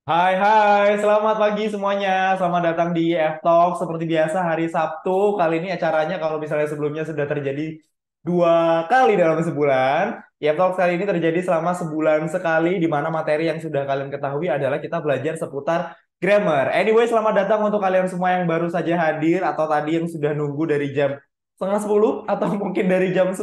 Hai, selamat pagi semuanya. Selamat datang di F-Talk. Seperti biasa hari Sabtu. Kali ini acaranya kalau misalnya sebelumnya sudah terjadi 2 kali dalam sebulan. F-Talk kali ini terjadi selama sebulan sekali, di mana materi yang sudah kalian ketahui adalah kita belajar seputar grammar. Anyway, selamat datang untuk kalian semua yang baru saja hadir atau tadi yang sudah nunggu dari jam setengah 10 atau mungkin dari jam 9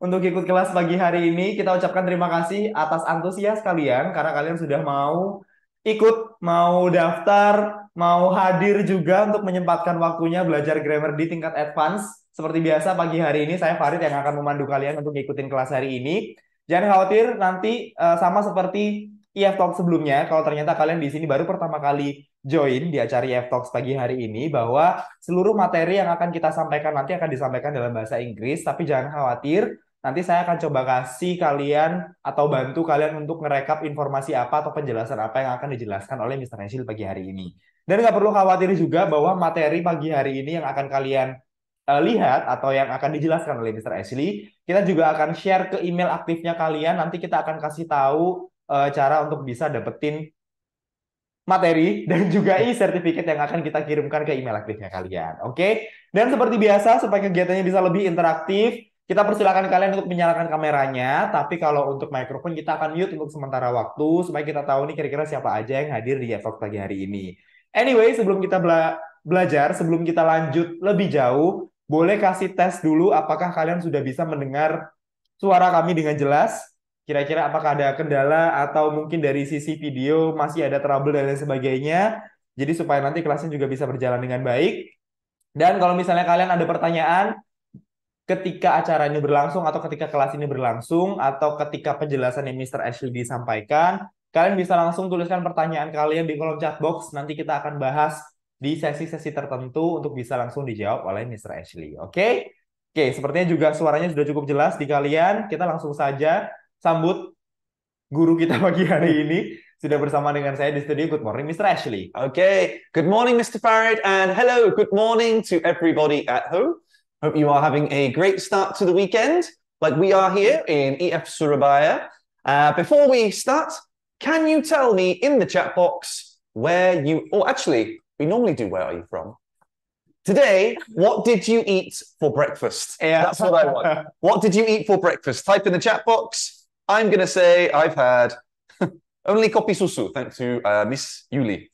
untuk ikut kelas pagi hari ini. Kita ucapkan terima kasih atas antusias kalian karena kalian sudah mau ikut, mau daftar, mau hadir juga untuk menyempatkan waktunya belajar grammar di tingkat advance. Seperti biasa pagi hari ini saya Farid yang akan memandu kalian untuk ngikutin kelas hari ini. Jangan khawatir, nanti sama seperti EF Talk sebelumnya, kalau ternyata kalian di sini baru pertama kali join di acara EF Talks pagi hari ini, bahwa seluruh materi yang akan kita sampaikan nanti akan disampaikan dalam bahasa Inggris, tapi jangan khawatir, nanti saya akan coba kasih kalian atau bantu kalian untuk ngerekap informasi apa atau penjelasan apa yang akan dijelaskan oleh Mr. Nashil pagi hari ini. Dan nggak perlu khawatir juga bahwa materi pagi hari ini yang akan kalian lihat atau yang akan dijelaskan oleh Mr. Ashley, kita juga akan share ke email aktifnya kalian. Nanti kita akan kasih tahu cara untuk bisa dapetin materi dan juga e-certificate yang akan kita kirimkan ke email aktifnya kalian. Oke? Dan seperti biasa, supaya kegiatannya bisa lebih interaktif, kita persilakan kalian untuk menyalakan kameranya, tapi kalau untuk mikrofon kita akan mute untuk sementara waktu, supaya kita tahu nih kira-kira siapa aja yang hadir di Talk pagi hari ini. Anyway, sebelum kita belajar, sebelum kita lanjut lebih jauh, boleh kasih tes dulu apakah kalian sudah bisa mendengar suara kami dengan jelas. Kira-kira apakah ada kendala atau mungkin dari sisi video masih ada trouble dan lain sebagainya. Jadi supaya nanti kelasnya juga bisa berjalan dengan baik. Dan kalau misalnya kalian ada pertanyaan ketika acara ini berlangsung atau ketika kelas ini berlangsung atau ketika penjelasan yang Mr. Ashley disampaikan, kalian bisa langsung tuliskan pertanyaan kalian di kolom chat box. Nanti kita akan bahas di sesi-sesi tertentu untuk bisa langsung dijawab oleh Mr. Ashley. Oke? Oke, sepertinya juga suaranya sudah cukup jelas di kalian. Kita langsung saja sambut guru kita pagi hari ini. Sudah bersama dengan saya di studio. Good morning, Mr. Ashley. Okay, good morning, Mr. Farid, and hello, good morning to everybody at home. Hope you are having a great start to the weekend, like we are here in EF Surabaya. Before we start, can you tell me in the chat box where you, oh, actually, we normally do where are you from? Today, what did you eat for breakfast? Yeah. That's what I want. What did you eat for breakfast? Type in the chat box. I'm going to say I've had only kopi susu, thanks to Miss Yuli.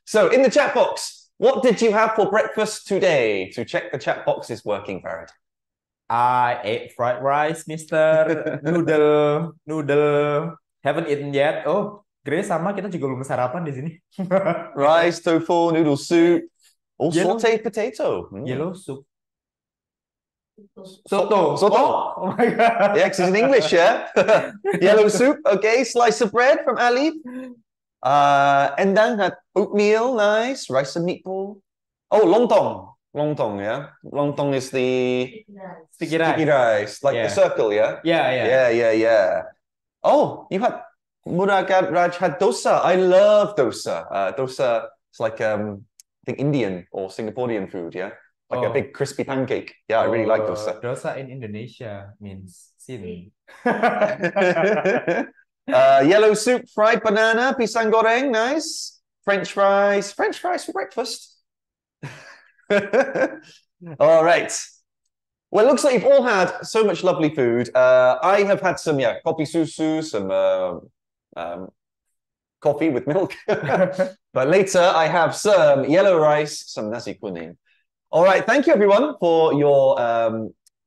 So, in the chat box, what did you have for breakfast today? To check the chat box is working, Farid. I ate fried rice, Mister. Noodle. Haven't eaten yet. Oh, Grace sama kita juga belum sarapan di sini. Rice, tofu, noodle soup, or Yellow, sauteed potato. yellow soup. Soto. Soto. Oh my God. Yeah, because it's in English, yeah? Yellow soup, okay. Slice of bread from Ali. And then had oatmeal, nice. Rice and meatball. Oh, lontong. Lontong, yeah? Lontong is the Sticky sticky rice. rice, like the Yeah. circle, yeah? Yeah. Yeah. Oh, you had Murad Raj had dosa. I love dosa. Dosa is like I think Indian or Singaporean food, yeah? Like a Oh, big crispy pancake. Yeah, I really like dosa. dosa in Indonesia means sin. Yellow soup, fried banana, pisang goreng, nice. French fries for breakfast. All right. Well, it looks like you've all had so much lovely food. I have had some, yeah, kopi susu, some coffee with milk. But later I have some yellow rice, some nasi kuning. All right. Thank you, everyone, for your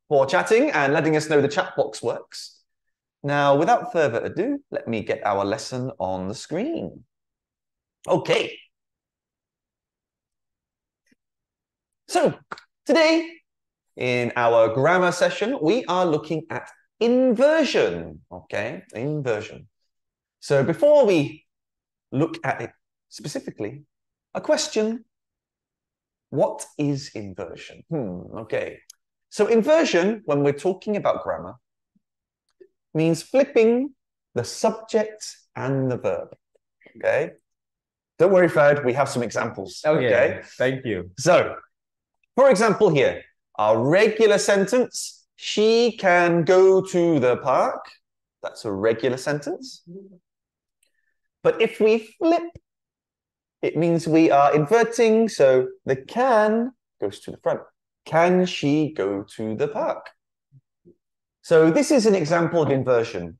for chatting and letting us know the chat box works. Now, without further ado, let me get our lesson on the screen. Okay. So, today, in our grammar session, we are looking at inversion, okay? Inversion. So before we look at it specifically, a question. What is inversion? Okay. So inversion, when we're talking about grammar, means flipping the subject and the verb, okay? Don't worry, Fred, we have some examples, okay? Thank you. So, for example here, our regular sentence, she can go to the park. That's a regular sentence. But if we flip, it means we are inverting. So the can goes to the front. Can she go to the park? So this is an example of inversion.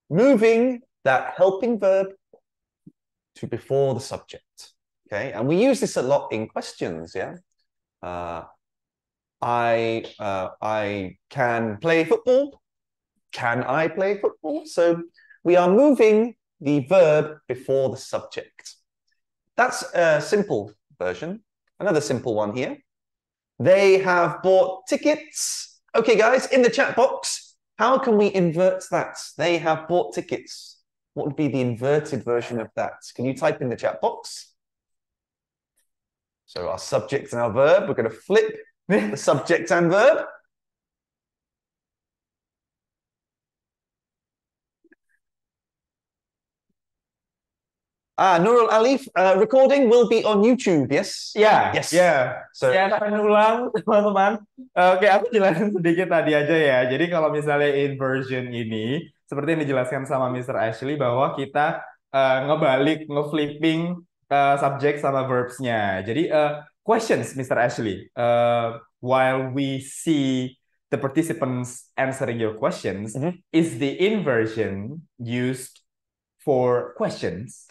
Moving that helping verb to before the subject. Okay, and we use this a lot in questions, yeah? I can play football. Can I play football? So we are moving the verb before the subject. That's a simple version. Another simple one here. They have bought tickets. Okay, guys, in the chat box, how can we invert that? They have bought tickets. What would be the inverted version of that? Can you type in the chat box? So our subject and our verb, we're going to flip the subject and verb. Nurul Alif, recording will be on YouTube, yes? Ya, Yes. ya. So, Ya, akan ulang, teman-teman. Oke, aku jelasin sedikit tadi aja ya. Jadi kalau misalnya inversion ini, seperti yang dijelaskan sama Mr. Ashley, bahwa kita ngebalik, ngeflipping subjek sama verbs-nya. Jadi, questions, Mr. Ashley. While we see the participants answering your questions, is the inversion used for questions?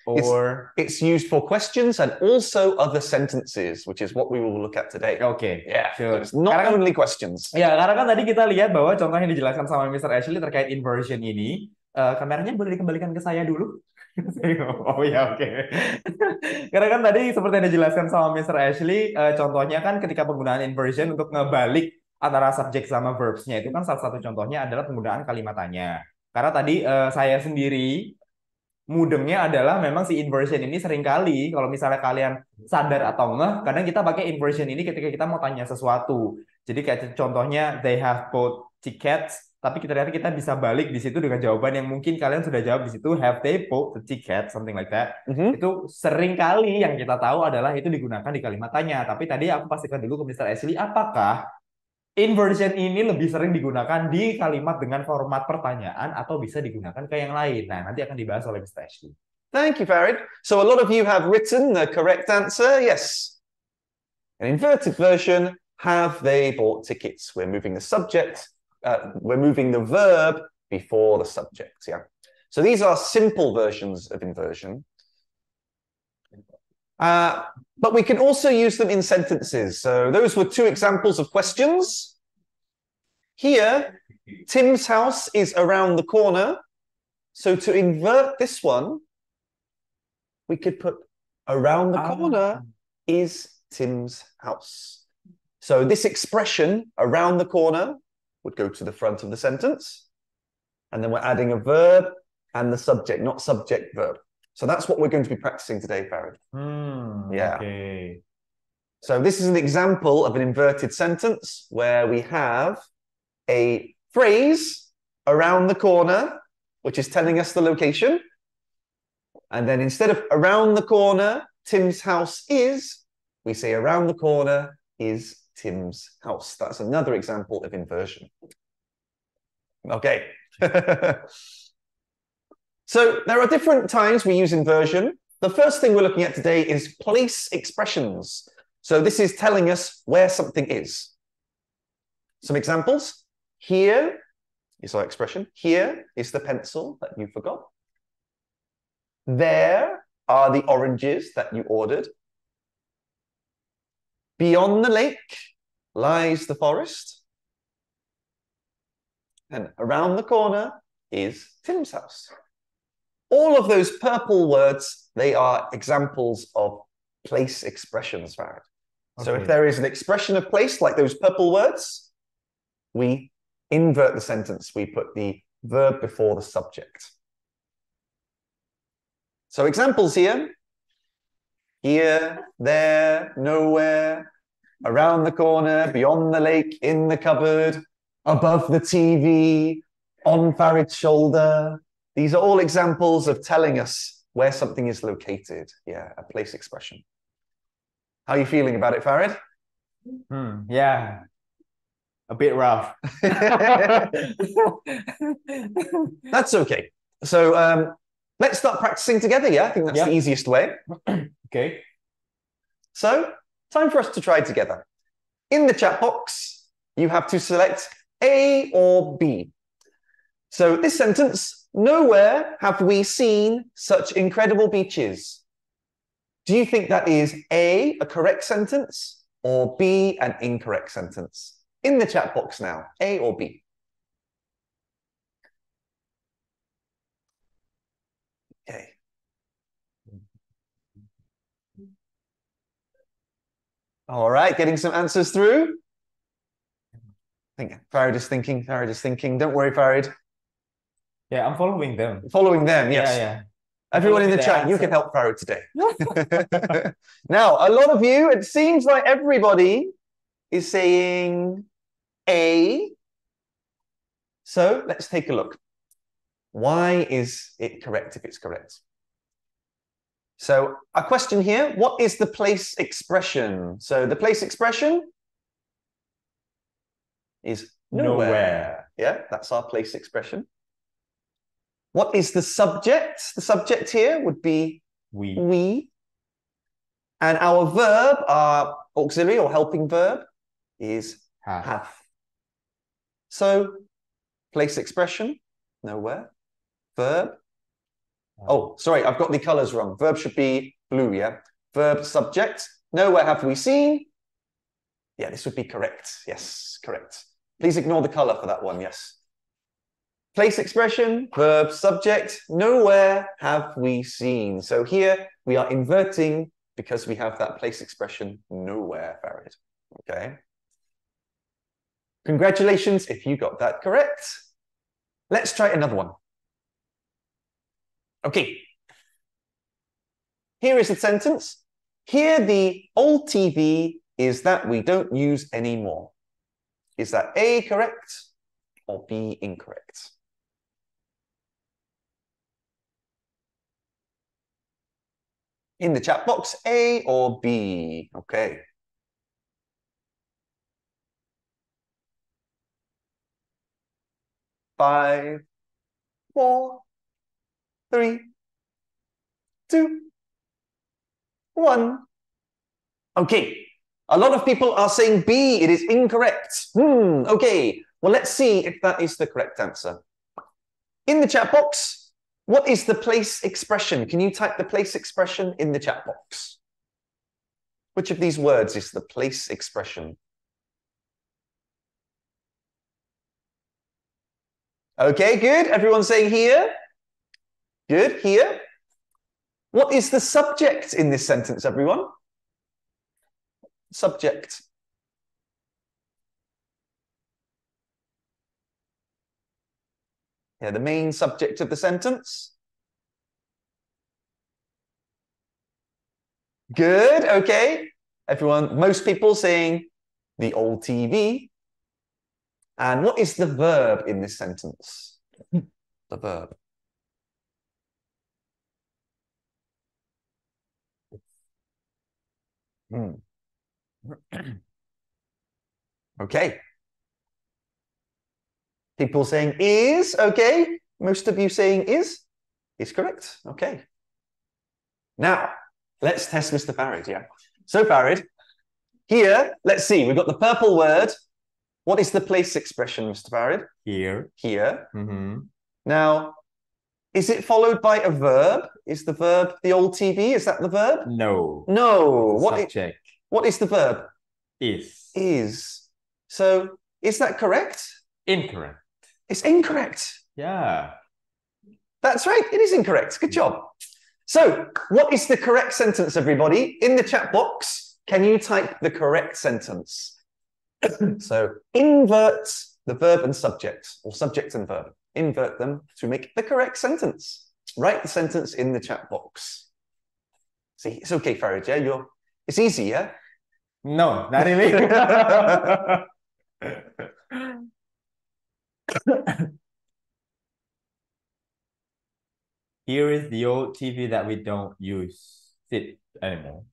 Or it's used for questions and also other sentences, which is what we will look at today. Oke, Yeah, sure. so it's not only questions. Ya, karena kan tadi kita lihat bahwa contoh yang dijelaskan sama Mr. Ashley terkait inversion ini, kameranya boleh dikembalikan ke saya dulu? Oh ya, oke. Karena kan tadi seperti yang dijelaskan sama Mr. Ashley, contohnya kan ketika penggunaan inversion untuk ngebalik antara subjek sama verbs-nya itu kan salah satu contohnya adalah penggunaan kalimat tanya. Karena tadi saya sendiri mudengnya adalah memang si inversion ini seringkali kalau misalnya kalian sadar atau enggak, kadang kita pakai inversion ini ketika kita mau tanya sesuatu. Jadi kayak contohnya they have bought tickets, tapi ternyata kita bisa balik di situ dengan jawaban yang mungkin kalian sudah jawab di situ have they bought the ticket, something like that. Itu seringkali yang kita tahu adalah itu digunakan di kalimat tanya. Tapi tadi aku pastikan dulu ke Mr. Ashley, apakah inversion ini lebih sering digunakan di kalimat dengan format pertanyaan atau bisa digunakan ke yang lain. Nah, nanti akan dibahas oleh Mr. Ashley. Thank you, Farid. So a lot of you have written the correct answer. Yes. An inverted version, have they bought tickets? We're moving the subject, we're moving the verb before the subject, yeah. So these are simple versions of inversion. But we can also use them in sentences. So those were two examples of questions. Here, Tim's house is around the corner. So to invert this one, we could put around the corner is Tim's house. So this expression, around the corner, would go to the front of the sentence. And then we're adding a verb and the subject, not subject verb. So that's what we're going to be practicing today, Farid. Yeah. Okay. So this is an example of an inverted sentence where we have a phrase around the corner, which is telling us the location. And then instead of around the corner, Tim's house is, we say around the corner is Tim's house. That's another example of inversion. Okay. So there are different times we use inversion. The first thing we're looking at today is place expressions. So this is telling us where something is. Some examples. Here is our expression. Here is the pencil that you forgot. There are the oranges that you ordered. Beyond the lake lies the forest. And around the corner is Tim's house. All of those purple words, they are examples of place expressions, Farid. Okay. So if there is an expression of place, like those purple words, we invert the sentence. We put the verb before the subject. So examples here. Here, there, nowhere, around the corner, beyond the lake, in the cupboard, above the TV, on Farid's shoulder. These are all examples of telling us where something is located. Yeah, a place expression. How are you feeling about it, Farid? Yeah, a bit rough. That's okay. So let's start practicing together, yeah? I think that's the easiest way. Okay. So, time for us to try together. In the chat box, you have to select A or B. So, this sentence, nowhere have we seen such incredible beaches. Do you think that is A, a correct sentence, or B, an incorrect sentence? In the chat box now, A or B? Okay. All right, getting some answers through. I think Farid is thinking. Don't worry, Farid. Yeah, I'm following them. Following them, yes. Yeah. Everyone in the chat, you can help Farid today. Now, a lot of you, it seems like everybody is saying A. So let's take a look. Why is it correct if it's correct? So a question here, what is the place expression? So the place expression is nowhere. Yeah, that's our place expression. What is the subject? The subject here would be we. And our verb, our auxiliary or helping verb, is have. So, place expression, nowhere. Verb. Oh, sorry, I've got the colors wrong. Verb should be blue, yeah? Verb, subject. Nowhere have we seen. Yeah, this would be correct. Yes, correct. Please ignore the color for that one, yes. Place expression, verb, subject. Nowhere have we seen. So here we are inverting because we have that place expression nowhere, Farid. Okay. Congratulations if you got that correct. Let's try another one. Okay. Here is the sentence. Here the old TV is that we don't use anymore. Is that A correct or B incorrect? In the chat box, A or B? Okay. Five, 4, 3, 2, 1. Okay. A lot of people are saying B. It is incorrect. Okay. Well, let's see if that is the correct answer. In the chat box, what is the place expression? Can you type the place expression in the chat box? Which of these words is the place expression? Okay, good. Everyone saying here? Good, here. What is the subject in this sentence, everyone? Subject. Yeah, the main subject of the sentence. Good, okay. Everyone, most people saying the old TV. And what is the verb in this sentence? The verb. Okay. People saying is, okay. Most of you saying is correct. Okay. Now, let's test Mr. Farid, yeah. So Farid, here, let's see, we've got the purple word. What is the place expression, Mr. Farid? Here. Here. Now, is it followed by a verb? Is the verb the old TV? Is that the verb? No. No. Subject. What is the verb? Is. Is. So, is that correct? Incorrect. It's incorrect. Yeah. That's right. It is incorrect. Good job. So, what is the correct sentence, everybody? In the chat box, can you type the correct sentence? So, invert the verb and subject, or subject and verb. Invert them to make the correct sentence. Write the sentence in the chat box. See, it's okay, Farid, yeah? It's easy, yeah? No, not really. Here is the old TV that we don't use it anymore.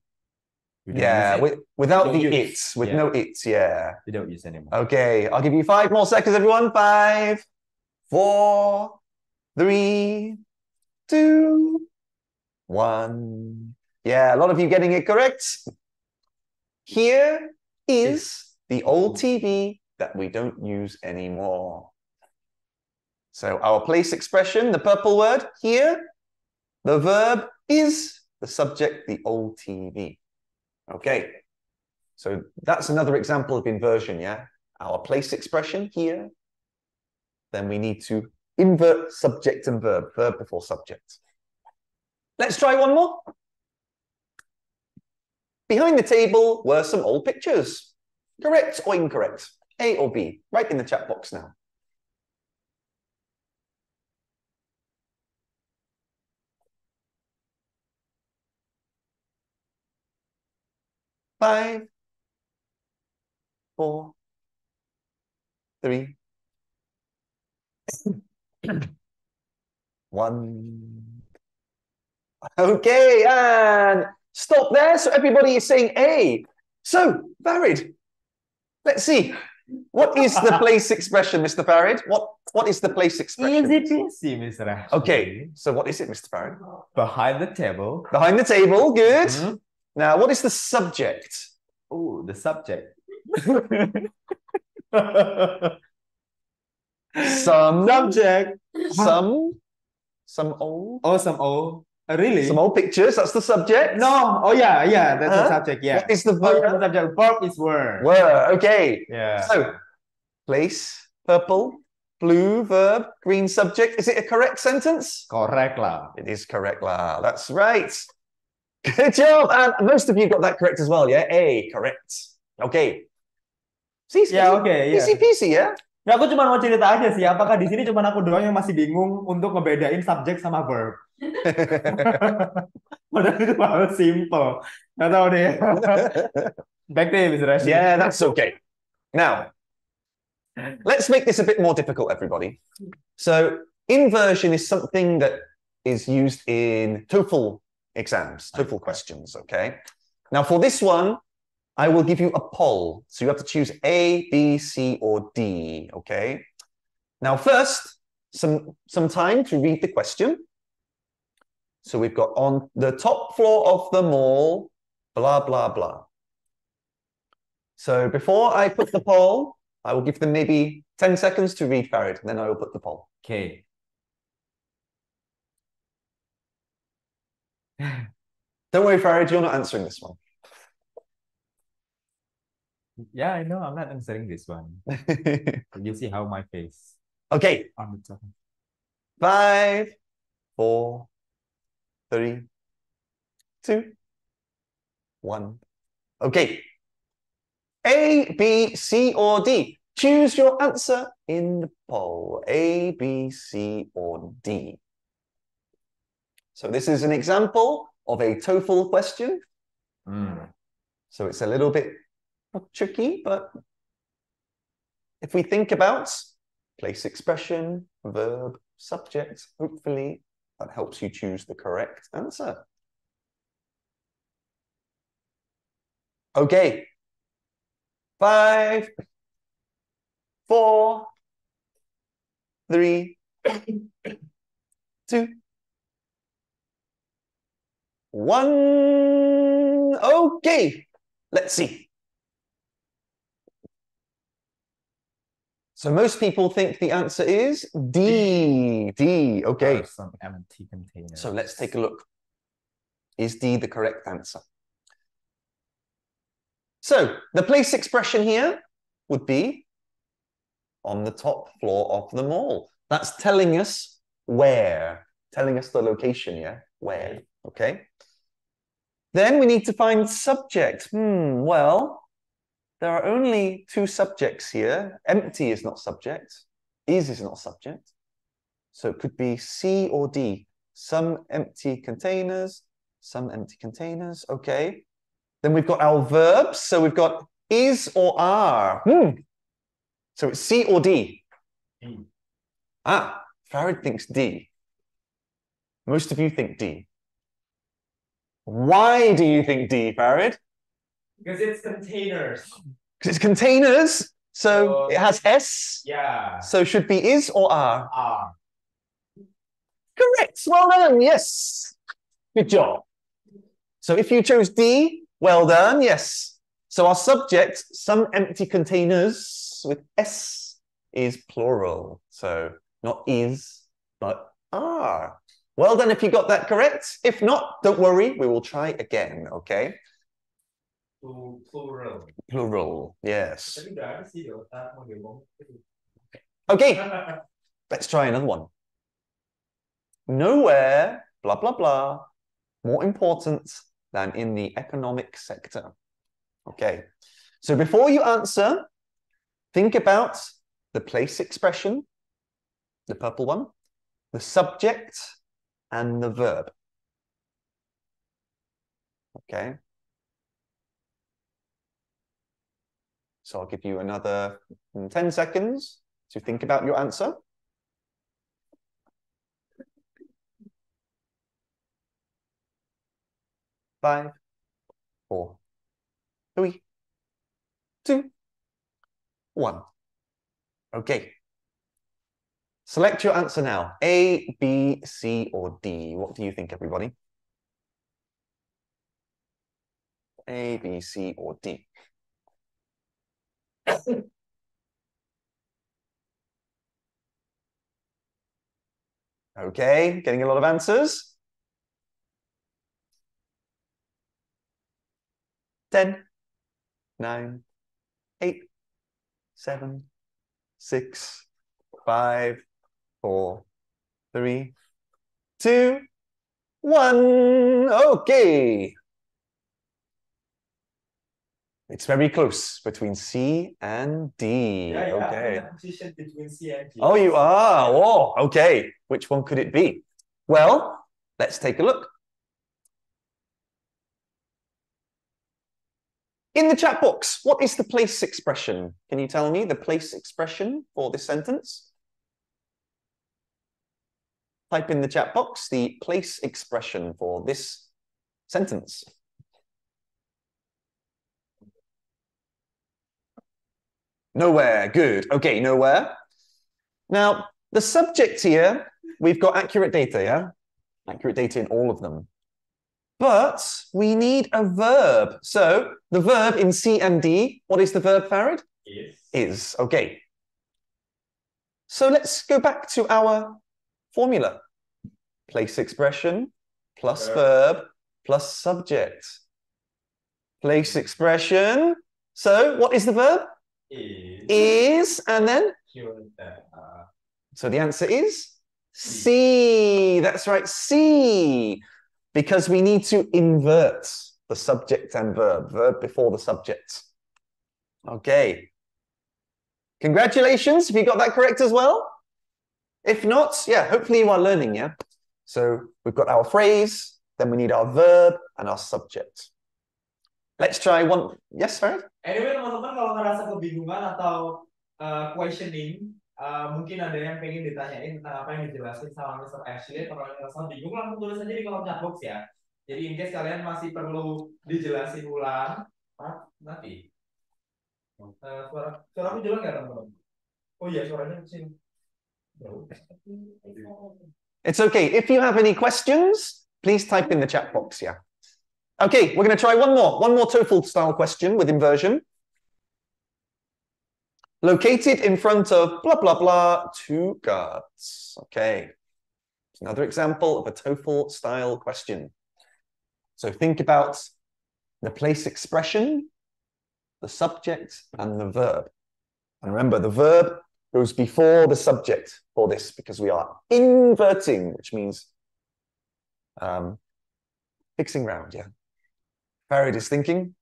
Yeah, without the it's, with no it's, yeah. We don't use anymore. Okay, I'll give you 5 more seconds, everyone. 5, 4, 3, 2, 1. Yeah, a lot of you getting it correct. Here is the old TV that we don't use anymore. So our place expression, the purple word here, the verb is, the subject, the old TV. Okay, so that's another example of inversion, yeah? Our place expression here, then we need to invert subject and verb, verb before subject. Let's try one more. Behind the table were some old pictures. Correct or incorrect? A or B? Write in the chat box now. 5, 4, 3, 1. Okay, and stop there. So everybody is saying A. So, Farid, let's see. What is the place expression, Mr. Farid? What is the place expression? Easy peasy, Mr. Rashid. Okay, so what is it, Mr. Farid? Behind the table. Behind the table, good. Now, what is the subject? Oh, the subject. Some subject. Some old. Oh, some old. Really? Some old pictures. That's the subject. No. Oh, yeah. That's the subject. Yeah. What is the Oh, verb? yeah, the subject. Verb is were. Were. Okay. Yeah. So, place, purple, blue, verb, green subject. Is it a correct sentence? Correct lah. It is correct lah. That's right. Good job. And most of you got that correct as well, yeah? A, correct. Okay. See, easy peasy, ya? Ya, aku cuma mau cerita aja sih, apakah di sini cuma aku doang yang masih bingung untuk ngebedain subjek sama verb? Padahal itu hal simple. Nggak tahu deh. Back to you, Mr. Rashid. Yeah, that's okay. Now, let's make this a bit more difficult, everybody. So, inversion is something that is used in TOEFL exams, TOEFL questions, okay? Now, for this one, I will give you a poll. So you have to choose A, B, C, or D, okay? Now, first, some time to read the question. So we've got on the top floor of the mall, blah, blah, blah. So before I put the poll, I will give them maybe 10 seconds to read Farid, and then I will put the poll. Okay. Don't worry, Farid, you're not answering this one. Yeah, I know. I'm not answering this one. You see how my face. Okay. On the top. 5, 4, 3, 2, 1. Okay. A, B, C, or D. Choose your answer in the poll. A, B, C, or D. So this is an example of a TOEFL question. So it's a little bit tricky, but if we think about place expression, verb, subject, hopefully that helps you choose the correct answer. Okay. 5, 4, 3, 2, 1. Okay, let's see. So most people think the answer is D. D, okay. Some empty containers. So let's take a look. Is D the correct answer? So the place expression here would be on the top floor of the mall. That's telling us where, telling us the location, yeah? Where, okay? Then we need to find subject. Well, there are only 2 subjects here. Empty is not subject. Is not subject. So it could be C or D. Some empty containers, some empty containers. Okay. Then we've got our verbs. So we've got is or are. So it's C or D. Farid thinks D. Most of you think D. Why do you think D, Farid? Because it's containers. Because it's containers, so it has S. Yeah. So should be is or are? Are. Correct. Well done. Yes. Good job. So if you chose D, well done. Yes. So our subject, some empty containers with S, is plural. So not is, but are. Well done if you got that correct. If not, don't worry. We will try again. Okay. Plural. Plural. Yes. Tapi nggak ada sih di otak model ngomong. Okay. Let's try another one. Nowhere, blah, blah, blah, more important than in the economic sector. Okay. So before you answer, think about the place expression, the purple one, the subject, and the verb. Okay. So I'll give you another 10 seconds to think about your answer. 5, 4, 3, 2, 1. Okay. Select your answer now. A, B, C, or D. What do you think, everybody? A, B, C, or D? Okay, getting a lot of answers. 10, 9, 8, 7, 6, 5, 4, 3, 2, 1. Okay. It's very close between C and D. Yeah, okay. I'm in a position between C and D. Oh, you are? Oh, okay. Which one could it be? Well, let's take a look. In the chat box, what is the place expression? Can you tell me the place expression for this sentence? Type in the chat box the place expression for this sentence. Nowhere. Good. Okay, nowhere. Now, the subject here, we've got accurate data, yeah? Accurate data in all of them. But we need a verb. So the verb in C and D, what is the verb, Farid? Is. Okay. So let's go back to our formula. Place expression plus verb plus subject. Place expression. So what is the verb? Is, and then? So the answer is C. That's right, C. Because we need to invert the subject and verb. Verb before the subject. Okay. Congratulations if you got that correct as well. If not, yeah, hopefully you are learning, yeah? So we've got our phrase, then we need our verb and our subject. Let's try one. Yes, Farid? Anyway, teman-teman kalau ngerasa kebingungan atau questioning, mungkin ada yang pengen ditanyain tentang apa yang dijelasin sama Mr. Ashley, kalau yang ngerasa bingung langsung tulis aja di kolom chat box ya. Jadi in case kalian masih perlu dijelasin ulang, nanti. Suaraku jelas nggak teman-teman? Oh iya, suaranya kecil. It's okay. If you have any questions, please type in the chat box, yeah. Okay, we're going to try one more TOEFL style question with inversion. Located in front of blah, blah, blah, 2 guards. Okay. Another example of a TOEFL style question. So think about the place expression, the subject, and the verb. And remember, the verb goes before the subject for this because we are inverting, which means fixing round, yeah. Farid is thinking.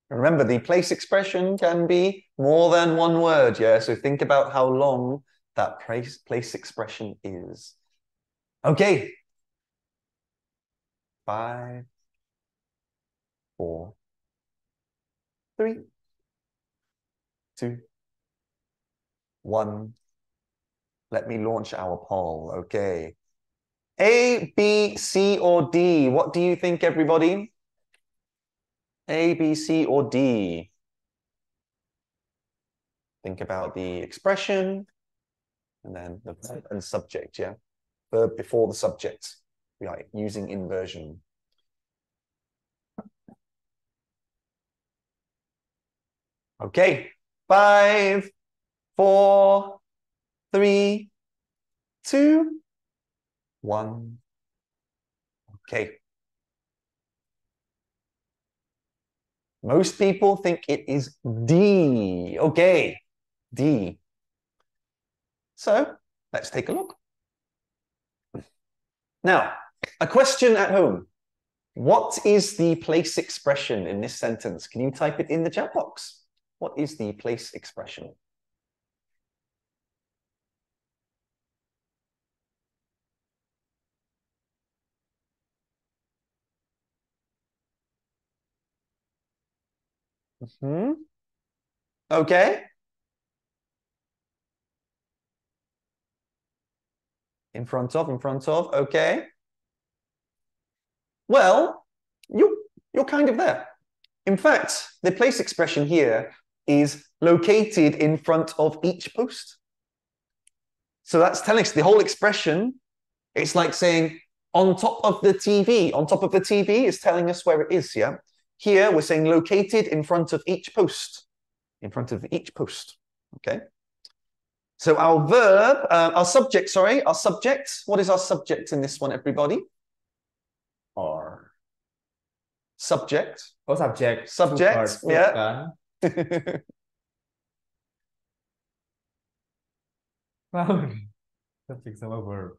Remember, the place expression can be more than one word, yeah? So think about how long that place expression is. Okay. 5, 4, 3, 2, 1. Let me launch our poll. Okay. A, B, C, or D? What do you think, everybody? A, B, C, or D? Think about the expression and then the verb and subject, yeah? Verb before the subject. We are using inversion. Okay, 5, 4, 3, 2, 1. Okay. Most people think it is D. Okay, D. So let's take a look. Now, a question at home. What is the place expression in this sentence? Can you type it in the chat box? What is the place expression? Okay. In front of, okay. Well, you're kind of there. In fact, the place expression here is located in front of each post. So that's telling us the whole expression. It's like saying on top of the TV. On top of the TV is telling us where it is, yeah? Here we're saying located in front of each post. In front of each post, okay? So our verb, our subject, what is our subject in this one, everybody? Or. Subject. Oh, subject. Subject, yeah. Subject sama verb.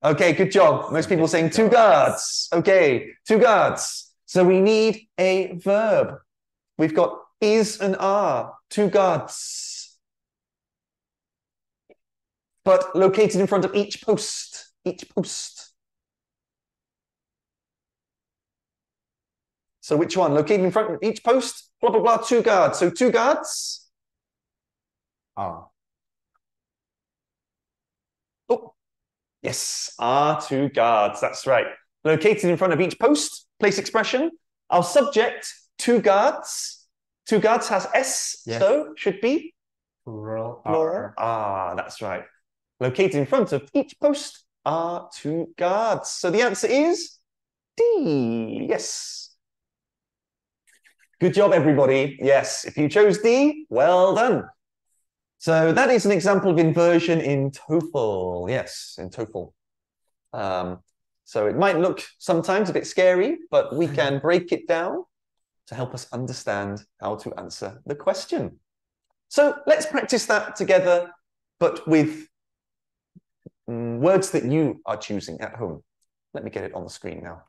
Okay, good job. Most people saying two guards. Okay, two guards. So we need a verb. We've got is and are, two guards. But located in front of each post. Each post. So which one? Located in front of each post? Blah, blah, blah, two guards. So two guards. Are. Oh, yes, are two guards. That's right. Located in front of each post. Place expression. Our subject, two guards. Two guards has S, yes. So should be? Plural. Plural. Ah, that's right. Located in front of each post are two guards. So the answer is D. Yes. Good job, everybody. Yes, if you chose D, well done. So that is an example of inversion in TOEFL. Yes, in TOEFL. So it might look sometimes a bit scary, but we can break it down to help us understand how to answer the question. So let's practice that together, but with words that you are choosing at home. Let me get it on the screen now.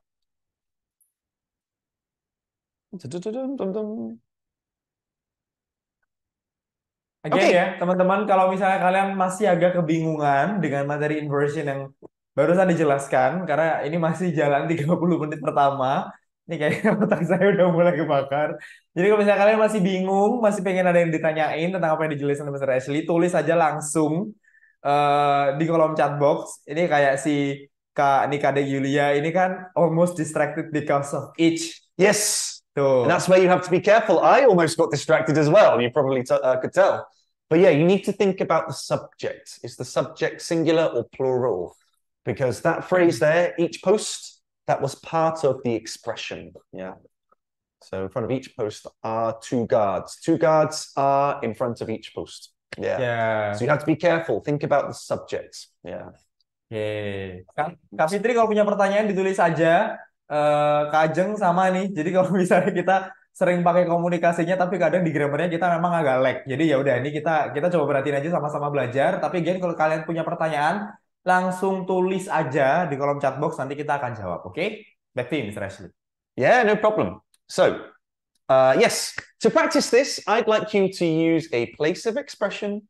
Again ya, teman-teman, kalau misalnya kalian masih agak kebingungan dengan materi inversion yang barusan dijelaskan, karena ini masih jalan 30 menit pertama, ini kayaknya otak saya udah mulai kebakar. Jadi kalau misalnya kalian masih bingung, masih pengen ada yang ditanyain tentang apa yang dijelasin sama Mr. Ashley, tulis aja langsung di kolom chat box. Ini kayak si Kak Nika de Yulia, ini kan almost distracted because of itch. Yes. And that's where you have to be careful. I almost got distracted as well. You probably could tell. But yeah, you need to think about the subject. Is the subject singular or plural? Because that phrase there, each post, that was part of the expression. Yeah. So in front of each post are two guards. Two guards are in front of each post. Yeah. So you have to be careful. Think about the subject. Yeah. Oke. Kak Fitri kalau punya pertanyaan ditulis aja. Kak Ajeng sama nih. Jadi kalau misalnya kita sering pakai komunikasinya tapi kadang di grammarnya kita memang agak lag. Jadi ya udah ini kita coba perhatiin aja sama-sama belajar. Tapi again kalau kalian punya pertanyaan langsung tulis aja di kolom chat box, nanti kita akan jawab. Oke? Back to you, Mr. Ashley. Yeah, no problem. So, yes, to practice this, I'd like you to use a place of expression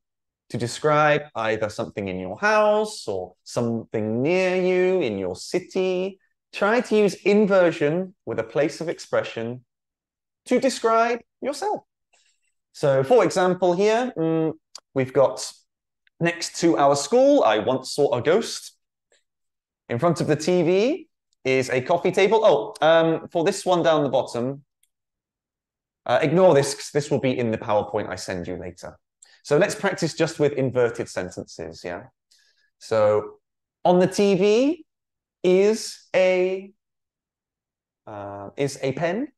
to describe either something in your house or something near you in your city. Try to use inversion with a place of expression to describe yourself. So, for example, here, we've got next to our school, I once saw a ghost. In front of the TV is a coffee table. Oh, for this one down the bottom, Ignore this, 'cause this will be in the PowerPoint I send you later. So let's practice just with inverted sentences, yeah? So, on the TV is a pen.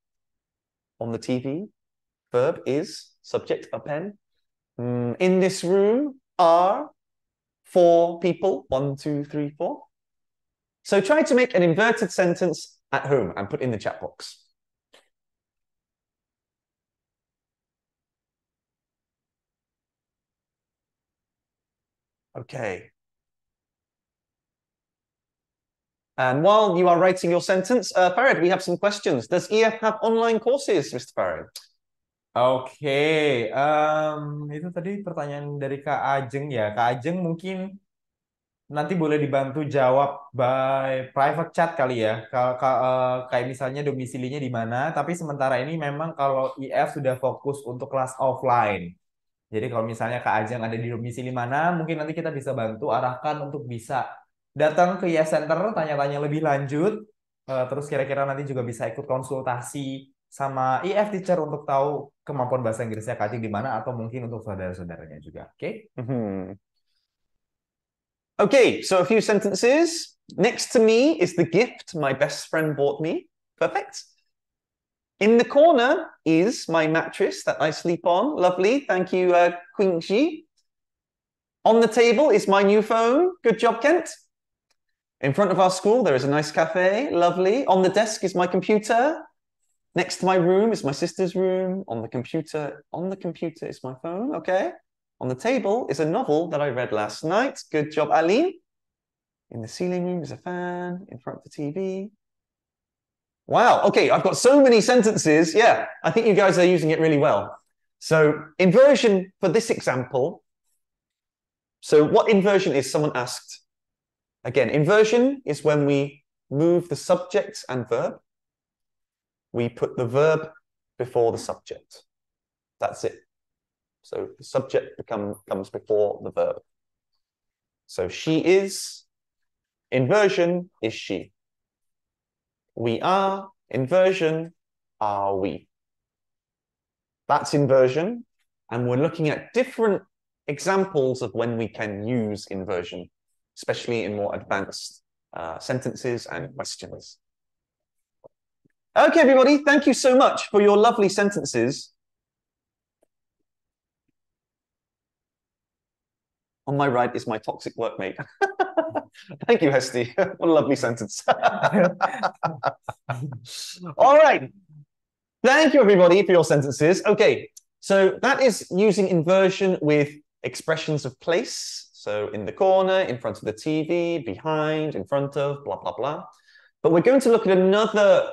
On the TV, verb is, subject, a pen. In this room are 4 people. 1, 2, 3, 4. So try to make an inverted sentence at home and put in the chat box. Okay. And while you are writing your sentence, Farid, we have some questions. Does EF have online courses, Mr. Farid? Oke, itu tadi pertanyaan dari Kak Ajeng ya. Kak Ajeng mungkin nanti boleh dibantu jawab by private chat kali ya. Kayak misalnya domisilinya di mana. Tapi sementara ini memang kalau IF sudah fokus untuk kelas offline. Jadi kalau misalnya Kak Ajeng ada di domisili mana, mungkin nanti kita bisa bantu arahkan untuk bisa datang ke IF Center, tanya-tanya lebih lanjut. Terus kira-kira nanti juga bisa ikut konsultasi sama IF teacher untuk tahu kemampuan bahasa Inggrisnya Kak Ajeng di mana, atau mungkin untuk saudara-saudaranya juga. Oke? Okay, so a few sentences. Next to me is the gift my best friend bought me. Perfect. In the corner is my mattress that I sleep on. Lovely. Thank you, Queen Ji. On the table is my new phone. Good job, Kent. In front of our school, there is a nice cafe. Lovely. On the desk is my computer. Next to my room is my sister's room. On the computer is my phone. Okay. On the table is a novel that I read last night. Good job, Aline. In the ceiling room is a fan. In front of the TV. Wow. Okay, I've got so many sentences. Yeah, I think you guys are using it really well. So inversion for this example. So what inversion is? Someone asked. Again, inversion is when we move the subject and verb. We put the verb before the subject. That's it. So the subject comes before the verb. So she is, inversion is she. We are, inversion, are we. That's inversion. And we're looking at different examples of when we can use inversion, especially in more advanced sentences and questions. Okay, everybody, thank you so much for your lovely sentences. On my right is my toxic workmate. Thank you, Hesti. What a lovely sentence. All right. Thank you, everybody, for your sentences. Okay, so that is using inversion with expressions of place. So in the corner, in front of the TV, behind, in front of, blah, blah, blah. But we're going to look at another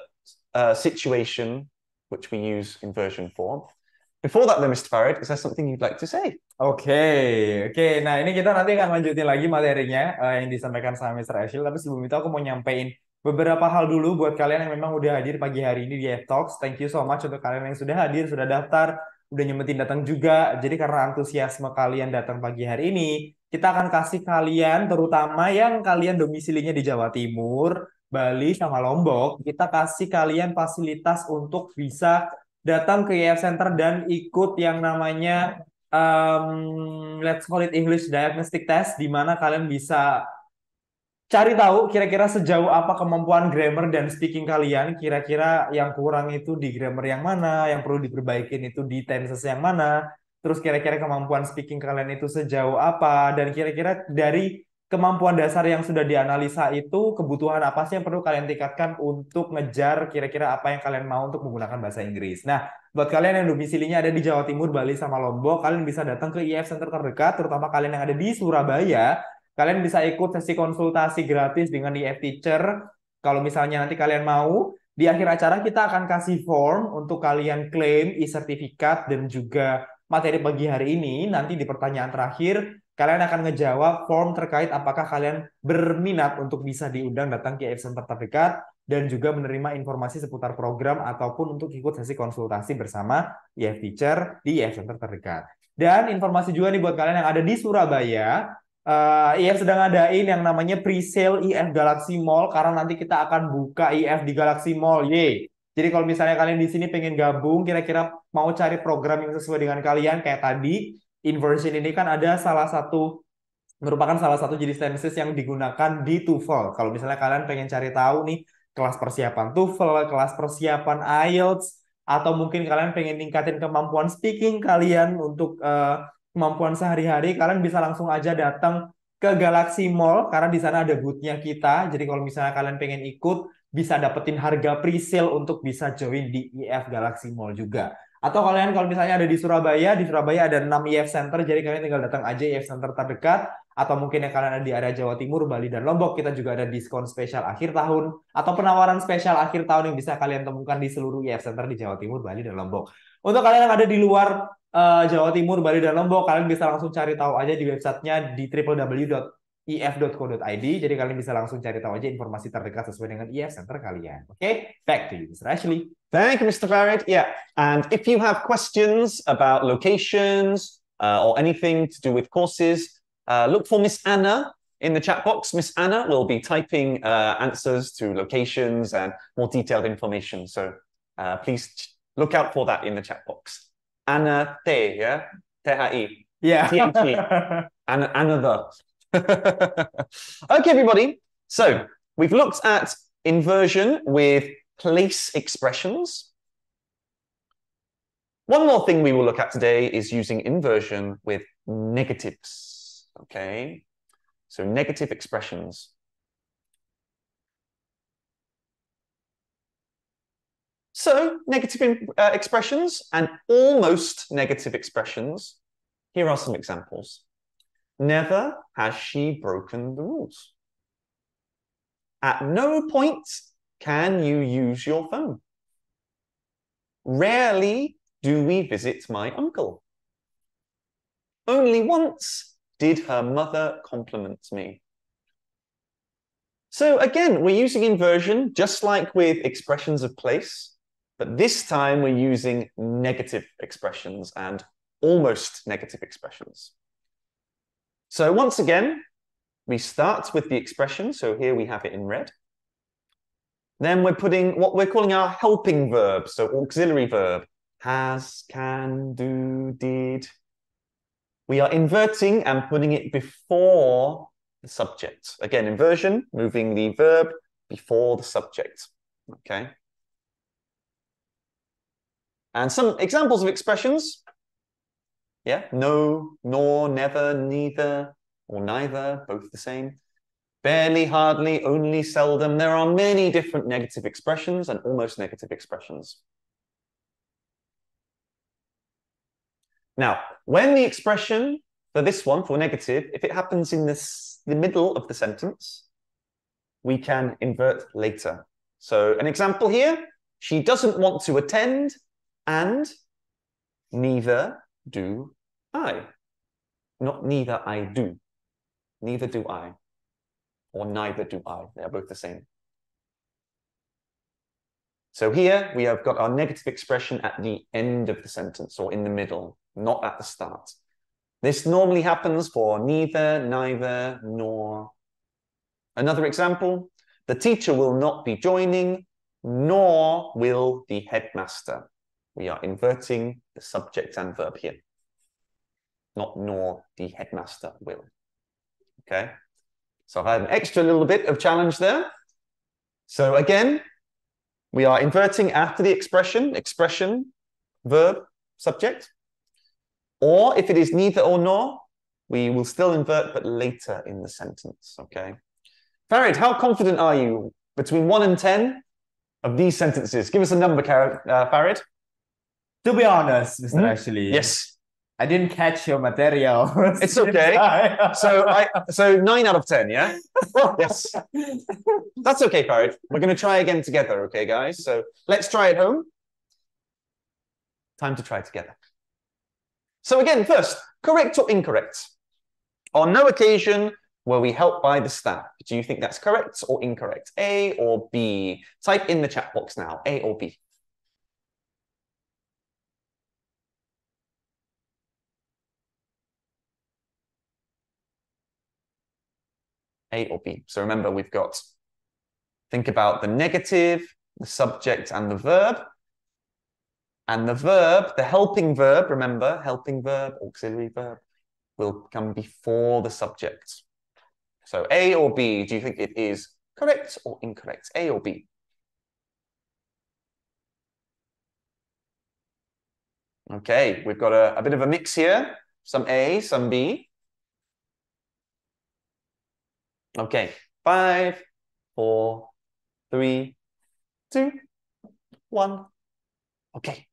situation which we use inversion for. Before that, though, Mr. Farid, is there something you'd like to say? Oke. Nah ini kita nanti akan lanjutin lagi materinya yang disampaikan sama Mr. Ashil. Tapi sebelum itu aku mau nyampein beberapa hal dulu buat kalian yang memang udah hadir pagi hari ini di F-Talks. Thank you so much untuk kalian yang sudah hadir, sudah daftar, udah nyempetin datang juga. Jadi karena antusiasme kalian datang pagi hari ini, kita akan kasih kalian, terutama yang kalian domisilinya di Jawa Timur, Bali, sama Lombok, kita kasih kalian fasilitas untuk bisa datang ke IF Center dan ikut yang namanya let's call it English Diagnostic Test, di mana kalian bisa cari tahu kira-kira sejauh apa kemampuan grammar dan speaking kalian, kira-kira yang kurang itu di grammar yang mana, yang perlu diperbaikin itu di tenses yang mana, terus kira-kira kemampuan speaking kalian itu sejauh apa, dan kira-kira dari kemampuan dasar yang sudah dianalisa itu kebutuhan apa sih yang perlu kalian tingkatkan untuk ngejar kira-kira apa yang kalian mau untuk menggunakan bahasa Inggris. Nah, buat kalian yang domisilinya ada di Jawa Timur, Bali, sama Lombok, kalian bisa datang ke IF Center terdekat, terutama kalian yang ada di Surabaya. Kalian bisa ikut sesi konsultasi gratis dengan IF Teacher. Kalau misalnya nanti kalian mau, di akhir acara kita akan kasih form untuk kalian klaim e-sertifikat dan juga materi pagi hari ini. Nanti di pertanyaan terakhir, kalian akan ngejawab form terkait apakah kalian berminat untuk bisa diundang datang ke IF Center terdekat dan juga menerima informasi seputar program ataupun untuk ikut sesi konsultasi bersama IF Teacher di IF Center terdekat. Dan informasi juga nih buat kalian yang ada di Surabaya, IF sedang ngadain yang namanya pre-sale IF Galaxy Mall karena nanti kita akan buka IF di Galaxy Mall. Yeay. Jadi kalau misalnya kalian di sini pengen gabung, kira-kira mau cari program yang sesuai dengan kalian, kayak tadi, Inversion ini kan ada merupakan salah satu jenis tenses yang digunakan di TOEFL. Kalau misalnya kalian pengen cari tahu nih, kelas persiapan TOEFL, kelas persiapan IELTS, atau mungkin kalian pengen ningkatin kemampuan speaking kalian untuk kemampuan sehari-hari, kalian bisa langsung aja datang ke Galaxy Mall, karena di sana ada booth-nya kita. Jadi kalau misalnya kalian pengen ikut, bisa dapetin harga pre-sale untuk bisa join di IF Galaxy Mall juga. Atau kalian kalau misalnya ada di Surabaya ada 6 IF Center, jadi kalian tinggal datang aja IF Center terdekat, atau mungkin yang kalian ada di area Jawa Timur, Bali, dan Lombok, kita juga ada diskon spesial akhir tahun, atau penawaran spesial akhir tahun yang bisa kalian temukan di seluruh IF Center di Jawa Timur, Bali, dan Lombok. Untuk kalian yang ada di luar Jawa Timur, Bali, dan Lombok, kalian bisa langsung cari tahu aja di websitenya di www.if.co.id. Jadi kalian bisa langsung cari tahu aja informasi terdekat sesuai dengan IF Center kalian. Oke, back to you, Mr. Ashley. Thank you, Mr. Farid. Yeah, and if you have questions about locations or anything to do with courses, look for Miss Anna in the chat box. Miss Anna will be typing answers to locations and more detailed information. So please look out for that in the chat box. Anna T, yeah? T-H-I. Yeah. T-H-E. Anna the. Okay, everybody. So we've looked at inversion with place expressions. One more thing we will look at today is using inversion with negatives. Okay, so negative expressions. So negative expressions and almost negative expressions. Here are some examples. Never has she broken the rules. At no point can you use your phone. Rarely do we visit my uncle. Only once did her mother compliment me. So again, we're using inversion just like with expressions of place, but this time we're using negative expressions and almost negative expressions. So once again, we start with the expression. So here we have it in red. Then we're putting what we're calling our helping verb, so auxiliary verb. Has, can, do, did. We are inverting and putting it before the subject. Again, inversion, moving the verb before the subject. Okay. And some examples of expressions. Yeah, no, nor, never, neither, or neither, both the same. Barely, hardly, only, seldom. There are many different negative expressions and almost negative expressions. Now, when the expression for this one, for negative, if it happens in the middle of the sentence, we can invert later. So an example here, she doesn't want to attend and neither do I. Not neither I do. Neither do I. Or neither do I. They are both the same. So here we have got our negative expression at the end of the sentence or in the middle, not at the start. This normally happens for neither, neither, nor. Another example, the teacher will not be joining, nor will the headmaster. We are inverting the subject and verb here. Not nor the headmaster will. Okay? So I've had an extra little bit of challenge there. So again, we are inverting after the expression, verb, subject. Or if it is neither or nor, we will still invert, but later in the sentence, okay? Farid, how confident are you between 1 and 10 of these sentences? Give us a number, Farid. To be honest, Mr. Ashley. Yes. I didn't catch your material. It's okay. So 9 out of 10, yeah? Yes. That's okay, Farid. We're going to try again together, okay, guys? So let's try at home. Time to try together. So again, first, correct or incorrect? On no occasion were we helped by the staff. Do you think that's correct or incorrect? A or B? Type in the chat box now, A or B. A or B. So remember, we've got, think about the negative, the subject and the verb. And the verb, the helping verb, remember, helping verb, auxiliary verb, will come before the subject. So A or B, do you think it is correct or incorrect? A or B? Okay, we've got a bit of a mix here. Some A, some B. Okay, 5, 4, 3, 2, 1. Okay,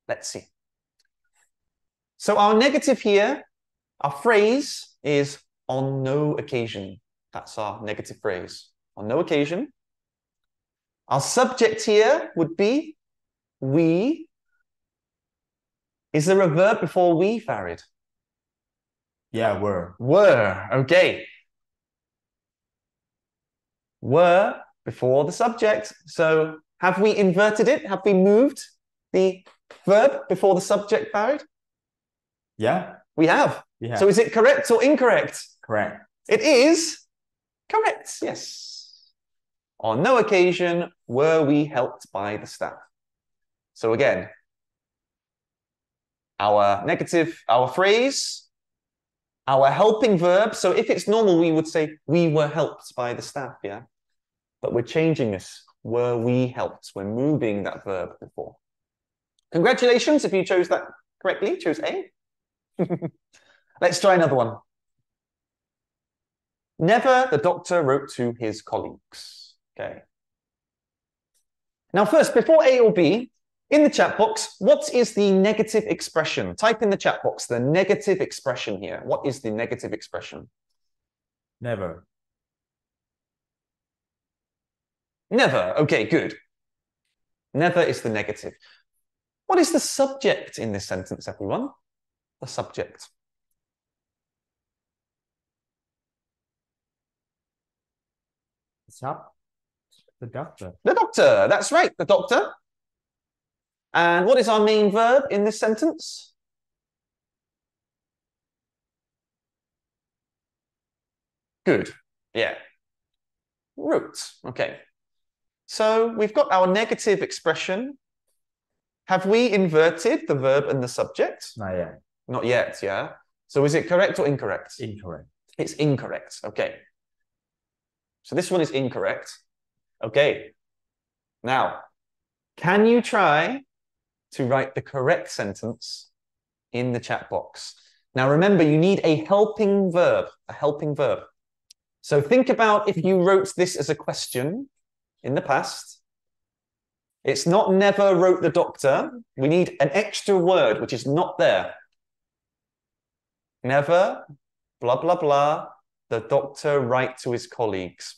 let's see. So our negative here, our phrase is on no occasion. That's our negative phrase. On no occasion. Our subject here would be we. Is there a verb before we, Farid? Yeah, were. Were. Okay. Were before the subject. So have we inverted it? Have we moved the verb before the subject, Farid? Yeah, We have. we have. So is it correct or incorrect? Correct. It is correct, yes. On no occasion were we helped by the staff. So again, our negative, our phrase, our helping verb. So if it's normal, we would say we were helped by the staff, yeah? But we're changing this. Were we helped? We're moving that verb before. Congratulations if you chose that correctly, chose A. Let's try another one. Never, the doctor wrote to his colleagues. Okay. Now first, before A or B, in the chat box, what is the negative expression? Type in the chat box the negative expression here. What is the negative expression? Never. Never. Okay, good. Never is the negative. What is the subject in this sentence, everyone? The subject. Stop. The doctor. The doctor. That's right, the doctor. And what is our main verb in this sentence? Good. Yeah. Wrote. Okay. So we've got our negative expression. Have we inverted the verb and the subject? Not yet. Not yet, yeah. So is it correct or incorrect? Incorrect. It's incorrect. Okay. So this one is incorrect. Okay. Now, can you try to write the correct sentence in the chat box? Now, remember, you need a helping verb, a helping verb. So think about if you wrote this as a question in the past. It's not never wrote the doctor. We need an extra word, which is not there. Never, blah, blah, blah, the doctor write to his colleagues.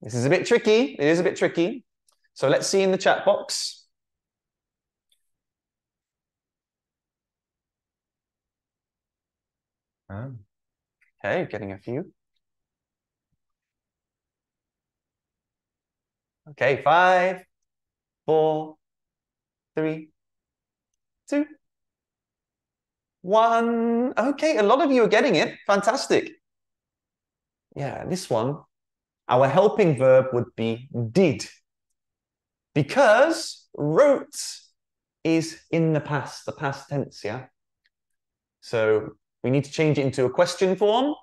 This is a bit tricky. It is a bit tricky. So let's see in the chat box. Okay, getting a few. Okay, 5, 4, 3, 2, 1. Okay, a lot of you are getting it. Fantastic. Yeah, this one, our helping verb would be did. Because wrote is in the past tense, yeah? So we need to change it into a question form.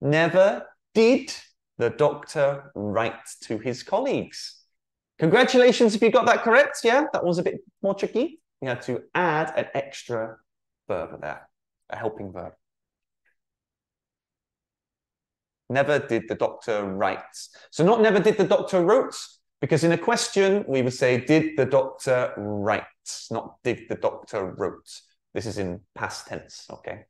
Never did the doctor write to his colleagues. Congratulations if you got that correct, yeah? That was a bit more tricky. You had to add an extra verb there, a helping verb. Never did the doctor write. So not never did the doctor wrote, because in a question, we would say, did the doctor write? Not did the doctor wrote. This is in past tense, okay?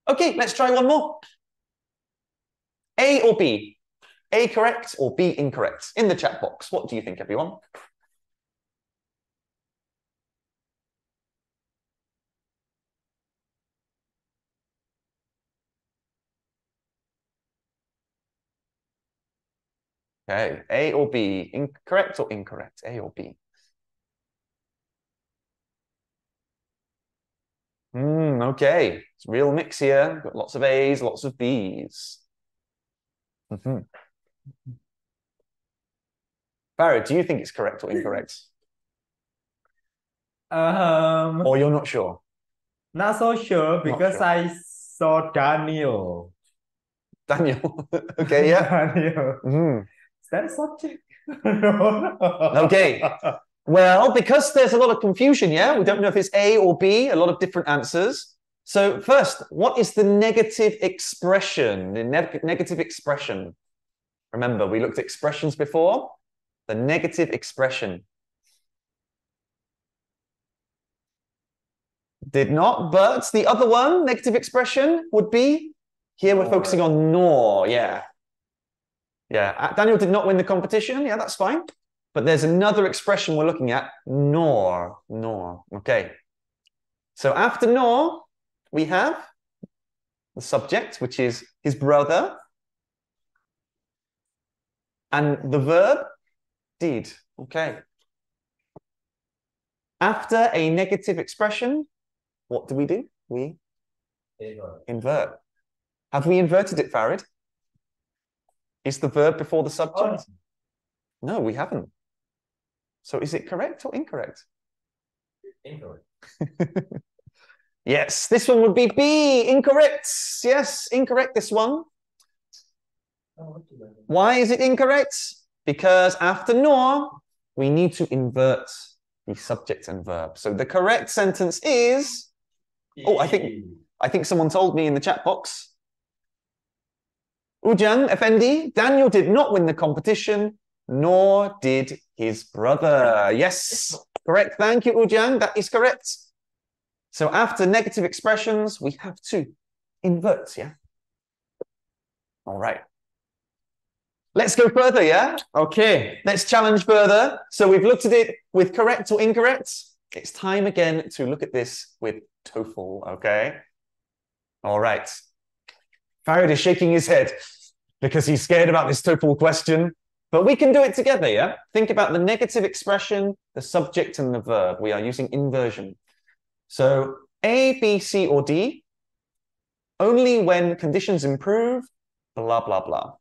Okay, let's try one more. A or B? A correct or B incorrect? In the chat box, what do you think, everyone? Okay, A or B, incorrect or incorrect? A or B? Okay, it's a real mix here. Got lots of A's, lots of B's. Mhm. Farah, do you think it's correct or incorrect? Or you're not sure? Not so sure Not because sure. I saw Daniel. Daniel. Okay, yeah. Daniel. Mhm. Is that a subject? No. Okay. Well, because there's a lot of confusion, yeah, we don't know if it's A or B, a lot of different answers. So first, what is the negative expression? The negative expression. Remember, we looked at expressions before. The negative expression. Did not, but the other one, negative expression, would be, here we're focusing on nor, yeah. Yeah, Daniel did not win the competition, yeah, that's fine. But there's another expression we're looking at, nor, okay. So after nor, we have the subject, which is his brother, and the verb, did, okay. After a negative expression, what do? We invert. Have we inverted it, Farid? Is the verb before the subject? No, we haven't. So is it correct or incorrect? Incorrect. Yes, this one would be B, incorrect. Yes, incorrect, this one. Why is it incorrect? Because after nor, we need to invert the subject and verb. So the correct sentence is... Oh, I think someone told me in the chat box. Ujang Effendi, Daniel did not win the competition, nor did his brother. Yes, correct. Thank you, Ujang. That is correct. So after negative expressions, we have to invert, yeah? All right. Let's go further, yeah? Okay, let's challenge further. So we've looked at it with correct or incorrect. It's time again to look at this with TOEFL, okay? All right. Farid is shaking his head because he's scared about this TOEFL question. But we can do it together, yeah? Think about the negative expression, the subject, and the verb. We are using inversion. So A, B, C, or D, only when conditions improve, blah, blah, blah.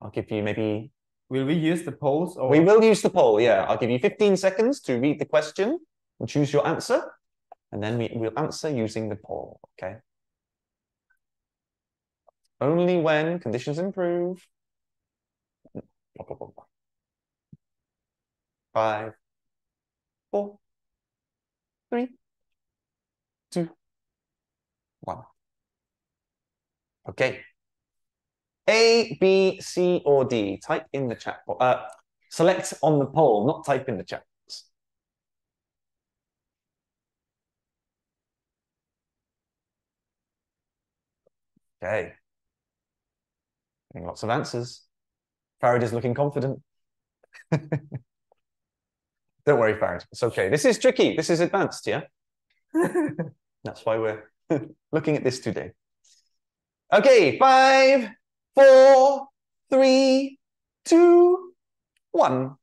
I'll give you maybe... Will we use the polls? Or... We will use the poll, yeah. I'll give you 15 seconds to read the question and choose your answer. And then we'll answer using the poll, okay? Only when conditions improve. Blah, blah, blah, blah. 5, 4, 3, 2, 1. Okay. A, B, C, or D. Type in the chat box. Select on the poll, not type in the chat box. Okay. Getting lots of answers. Farid is looking confident. Don't worry, Farid. It's okay. This is tricky. This is advanced, yeah? That's why we're looking at this today. Okay, 5, 4, 3, 2, 1.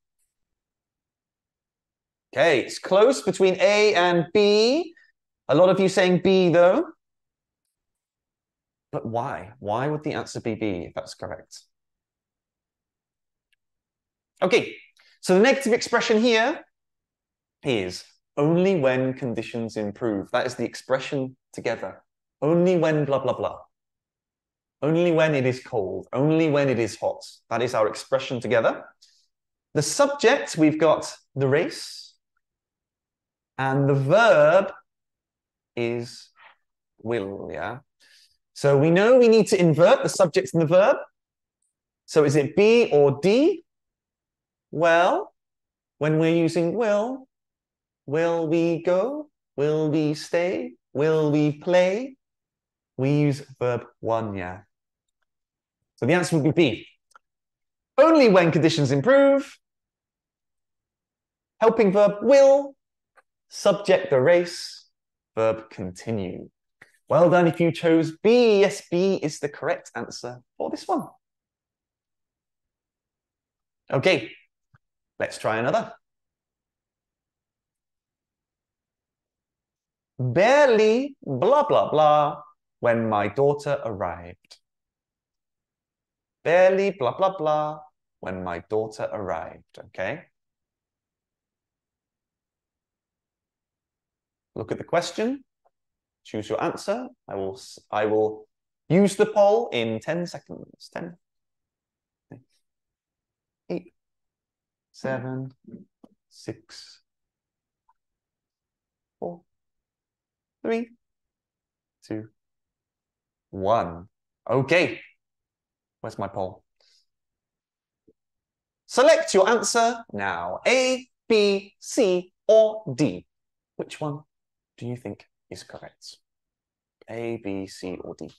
Okay, it's close between A and B. A lot of you saying B, though. But why? Why would the answer be B if that's correct? Okay, so the negative expression here is only when conditions improve. That is the expression together. Only when blah, blah, blah. Only when it is cold. Only when it is hot. That is our expression together. The subject, we've got the race. And the verb is will, yeah? So we know we need to invert the subject and the verb. So is it B or D? Well, when we're using will we go? Will we stay? Will we play? We use verb one, yeah. So the answer would be B. Only when conditions improve. Helping verb will. Subject the race. Verb continue. Well done if you chose B. Yes, B is the correct answer for this one. Okay, let's try another. Barely blah, blah, blah when my daughter arrived. barely blah, blah, blah when my daughter arrived. Okay. Look at the question. Choose your answer. I will use the poll in 10 seconds. 10, 8, 7, 6, 4, 3, 2, 1. Okay. Where's my poll? Select your answer now. A, B, C, or D. Which one do you think is correct? A, B, C, or D?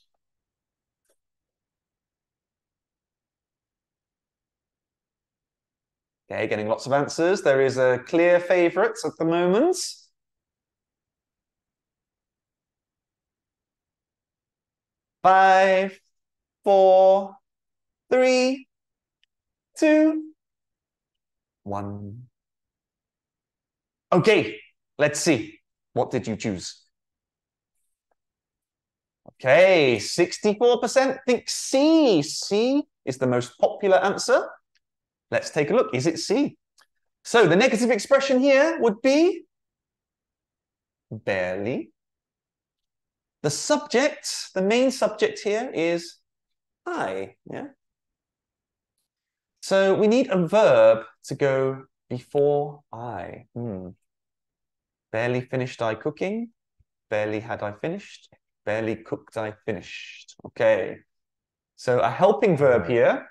Okay, getting lots of answers. There is a clear favorite at the moment. Five, 4, 3, 2, 1. Okay, let's see. What did you choose? Okay, 64% think C. C is the most popular answer. Let's take a look. Is it C? So the negative expression here would be barely. The subject, the main subject here is I. Yeah. So we need a verb to go before I. Barely finished I cooking. Barely had I finished. Barely cooked I finished. Okay. So a helping verb here.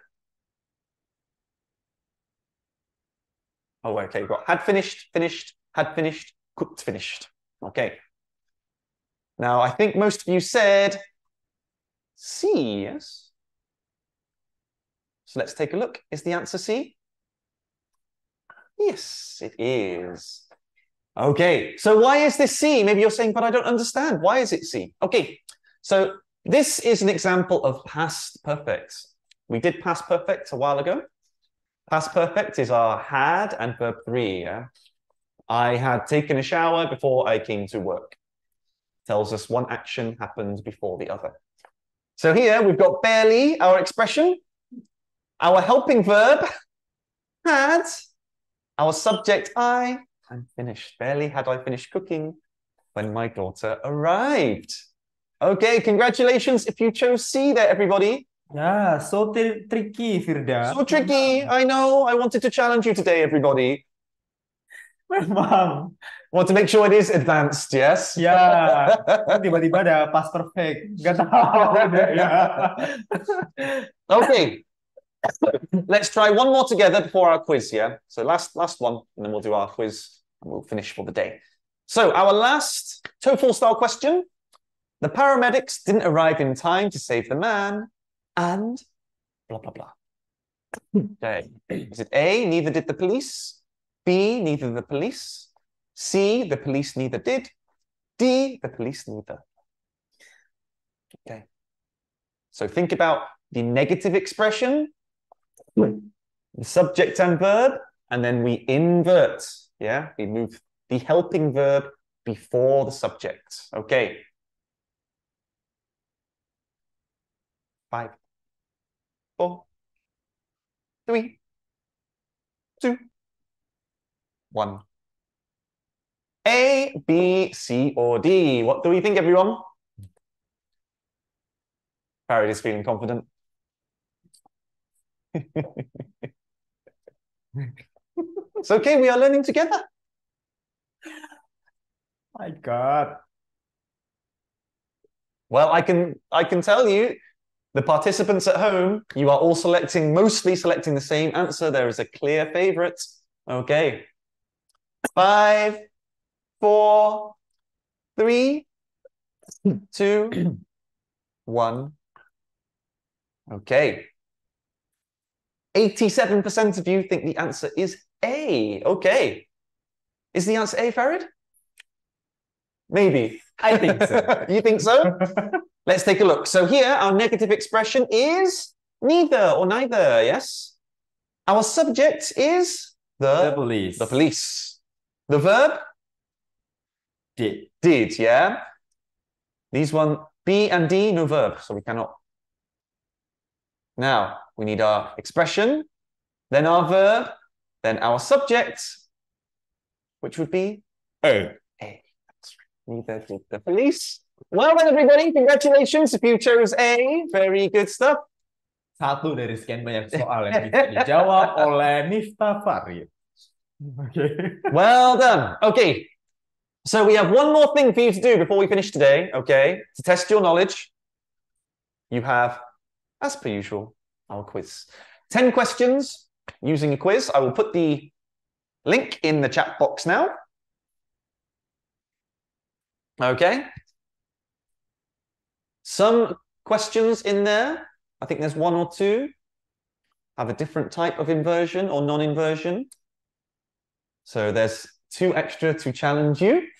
Oh, okay. Got had finished, finished, had finished, cooked, finished. Okay. Now, I think most of you said C, yes? So let's take a look. Is the answer C? Yes, it is. Okay, so why is this C? Maybe you're saying, but I don't understand. Why is it C? Okay, so this is an example of past perfect. We did past perfect a while ago. Past perfect is our had and verb 3. Yeah? I had taken a shower before I came to work. Tells us one action happened before the other. So here we've got barely, our expression. Our helping verb, had. Our subject, I. I'm finished. Barely had I finished cooking when my daughter arrived. Okay, congratulations if you chose C there, everybody. Yeah, so tricky, Firda. So tricky, I know. I wanted to challenge you today, everybody. Memang. Want to make sure it is advanced, yes? Ya, tiba-tiba ada past perfect. Gak tahu ada ya. Okay, let's try one more together before our quiz, yeah? So last one, and then we'll do our quiz, and we'll finish for the day. So our last TOEFL-style question. The paramedics didn't arrive in time to save the man, and blah, blah, blah. Okay. Is it A, neither did the police? B, neither the police? C, the police neither did? D, the police neither. Okay. So think about the negative expression, the subject and verb, and then we invert. Yeah, we move the helping verb before the subject. Okay. 5, 4, 3, 2, 1. A, B, C, or D. What do we think, everyone? Farid is feeling confident. It's okay, we are learning together. My God. Well, I can tell you, the participants at home, you are all mostly selecting the same answer. There is a clear favorite. Okay. 5, 4, 3, 2, 1. Okay. 87% of you think the answer is A. Okay. Is the answer A, Farid? Maybe. I think so. You think so? Let's take a look. So here, our negative expression is neither or neither, yes? Our subject is The police. The police. The verb? Did. Did, yeah? These one, B and D, no verb, so we cannot Now, we need our expression, then our verb, then our subject, which would be A. A. That's right. Neither did the police. Well done, everybody. Congratulations if you chose A. Very good stuff. Satu dari sekian banyak soal yang bisa dijawab oleh Miftah Farid. Okay. Well done. Okay. So we have one more thing for you to do before we finish today, okay? To test your knowledge, you have, as per usual, our quiz. 10 questions using a quiz. I will put the link in the chat box now. Okay. Some questions in there, I think there's one or two, have a different type of inversion or non-inversion. So there's 2 extra to challenge you.